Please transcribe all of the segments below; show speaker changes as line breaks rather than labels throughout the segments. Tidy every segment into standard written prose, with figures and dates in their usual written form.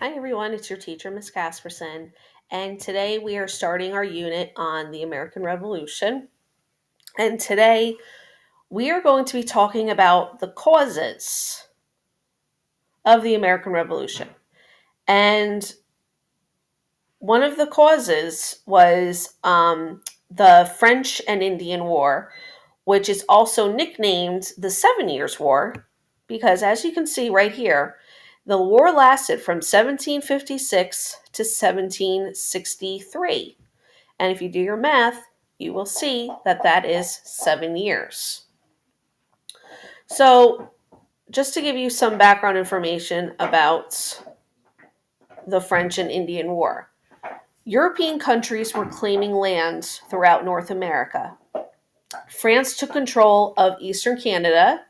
Hi everyone, it's your teacher, Miss Casperson, and today we are starting our unit on the American Revolution. And today we are going to be talking about the causes of the American Revolution. And one of the causes was the French and Indian War, which is also nicknamed the 7 Years' War, because as you can see right here, the war lasted from 1756 to 1763. And if you do your math, you will see that that is 7 years. So, just to give you some background information about the French and Indian War, European countries were claiming lands throughout North America. France took control of eastern Canada,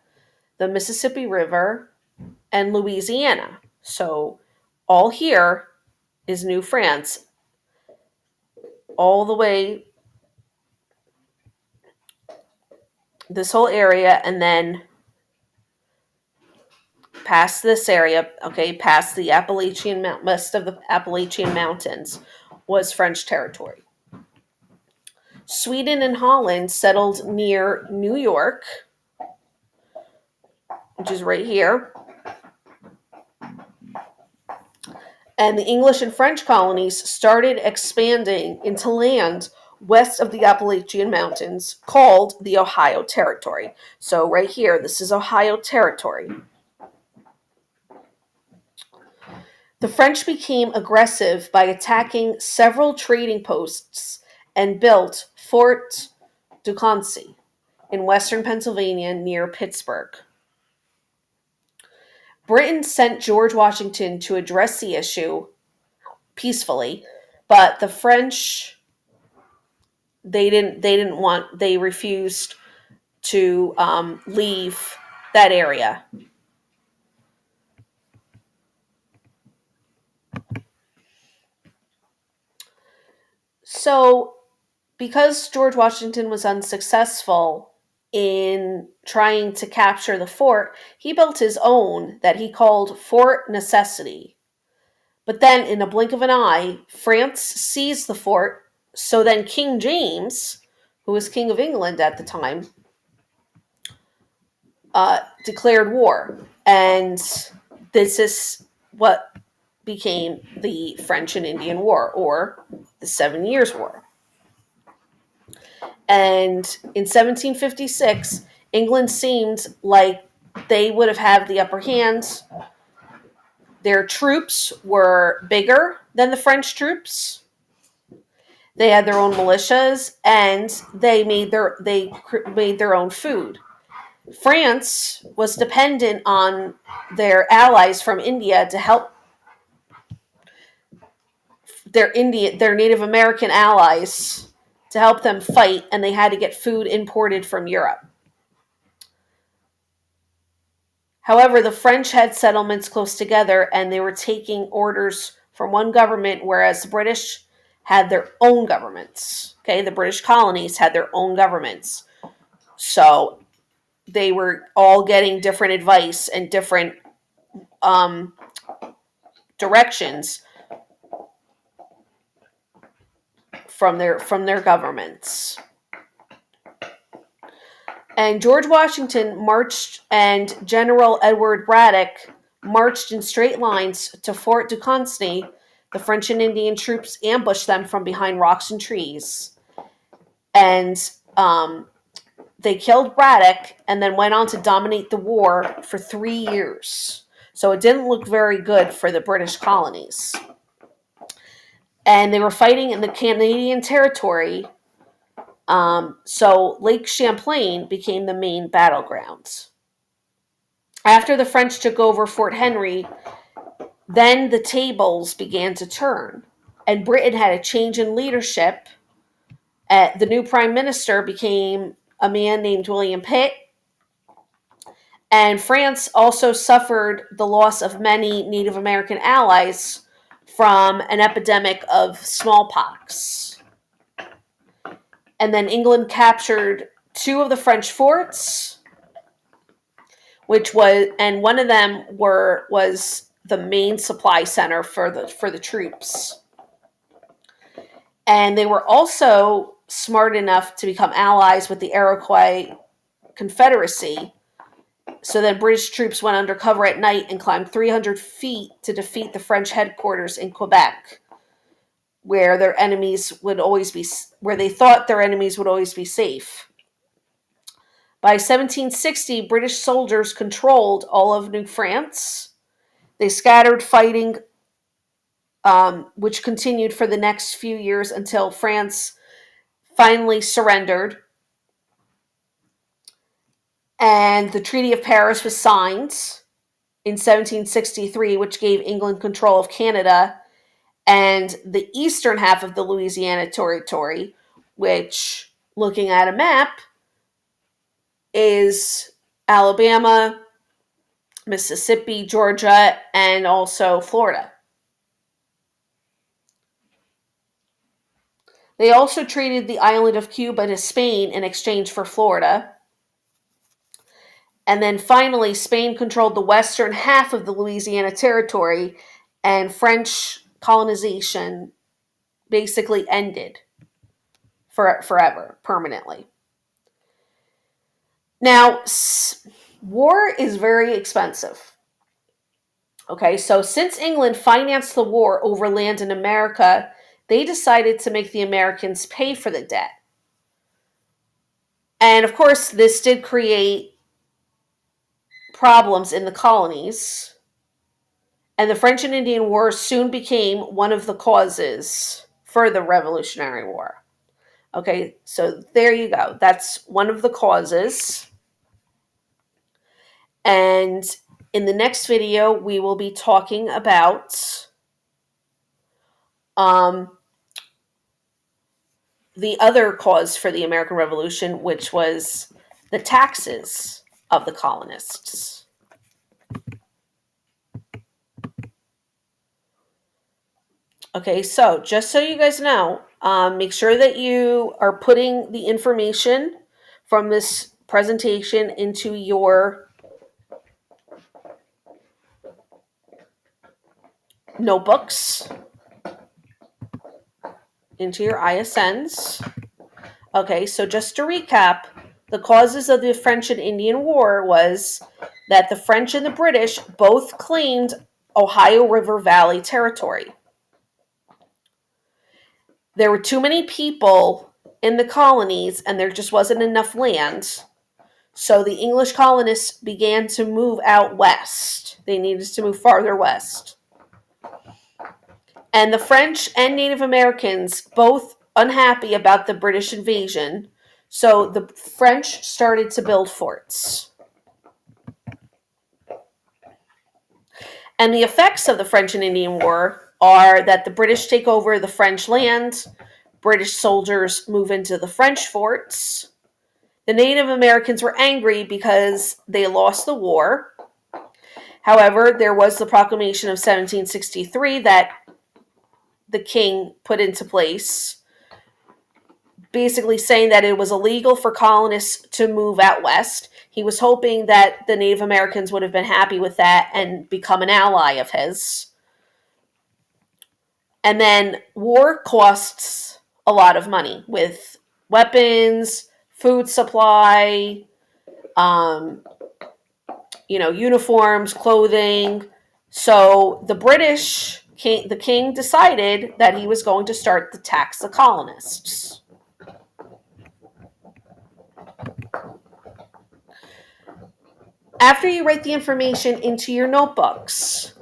the Mississippi River, and Louisiana. So, all here is New France, all the way this whole area, and then past this area, okay, past the west of the Appalachian Mountains, was French territory. Sweden and Holland settled near New York, which is right here, and the English and French colonies started expanding into land west of the Appalachian Mountains called the Ohio Territory. So, right here, this is Ohio Territory. The French became aggressive by attacking several trading posts and built Fort Duquesne in western Pennsylvania near Pittsburgh. Britain sent George Washington to address the issue peacefully, but the French they refused to leave that area. So, because George Washington was unsuccessful in trying to capture the fort, he built his own that he called Fort Necessity. But then, in a blink of an eye, France seized the fort. So then, King James, who was King of England at the time, declared war. And this is what became the French and Indian War, or the 7 Years' War. And in 1756, England seemed like they would have had the upper hand. Their troops were bigger than the French troops. They had their own militias, and they made their own food. France was dependent on their allies from India to help their Native American allies to help them fight, and they had to get food imported from Europe. However, the French had settlements close together, and they were taking orders from one government, whereas the British had their own governments. Okay, the British colonies had their own governments. So they were all getting different advice and different directions from their governments. And George Washington marched, and General Edward Braddock marched in straight lines to Fort Duquesne. The French and Indian troops ambushed them from behind rocks and trees. And they killed Braddock and then went on to dominate the war for 3 years. So it didn't look very good for the British colonies. And they were fighting in the Canadian territory. So Lake Champlain became the main battleground. After the French took over Fort Henry, then the tables began to turn, and Britain had a change in leadership. The new prime minister became a man named William Pitt, and France also suffered the loss of many Native American allies from an epidemic of smallpox. And then England captured two of the French forts, and one of them was the main supply center for the troops. And they were also smart enough to become allies with the Iroquois Confederacy. So then British troops went undercover at night and climbed 300 feet to defeat the French headquarters in Quebec, where their enemies would always be, where they thought their enemies would always be safe. By 1760, British soldiers controlled all of New France. They scattered fighting, which continued for the next few years until France finally surrendered. And the Treaty of Paris was signed in 1763, which gave England control of Canada and the eastern half of the Louisiana Territory, which, looking at a map, is Alabama, Mississippi, Georgia, and also Florida. They also traded the island of Cuba to Spain in exchange for Florida. And then finally, Spain controlled the western half of the Louisiana Territory, and French colonization basically ended forever, permanently. Now, war is very expensive. Okay, so since England financed the war over land in America, they decided to make the Americans pay for the debt. And of course, this did create problems in the colonies. And the French and Indian War soon became one of the causes for the Revolutionary War. Okay, so there you go. That's one of the causes. And in the next video, we will be talking about the other cause for the American Revolution, which was the taxes of the colonists. Okay, so just so you guys know, make sure that you are putting the information from this presentation into your notebooks, into your ISNs. Okay, so just to recap, the causes of the French and Indian War was that the French and the British both claimed Ohio River Valley territory. There were too many people in the colonies and there just wasn't enough land. So the English colonists began to move out west. They needed to move farther west. And the French and Native Americans both unhappy about the British invasion, so the French started to build forts. And the effects of the French and Indian War are that the British take over the French land, British soldiers move into the French forts. The Native Americans were angry because they lost the war. However, there was the proclamation of 1763 that the king put into place, basically saying that it was illegal for colonists to move out west. He was hoping that the Native Americans would have been happy with that and become an ally of his. And then war costs a lot of money with weapons, food supply, uniforms, clothing. So the king decided that he was going to start to tax the colonists. After you write the information into your notebooks,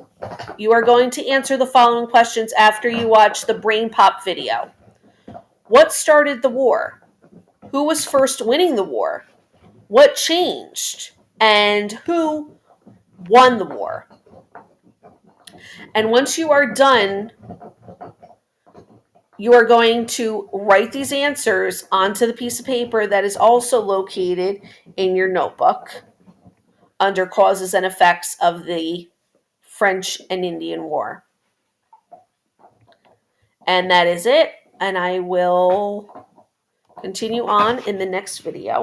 you are going to answer the following questions after you watch the Brain Pop video. What started the war? Who was first winning the war? What changed? And who won the war? And once you are done, you are going to write these answers onto the piece of paper that is also located in your notebook under causes and effects of the French and Indian War. And that is it. And I will continue on in the next video.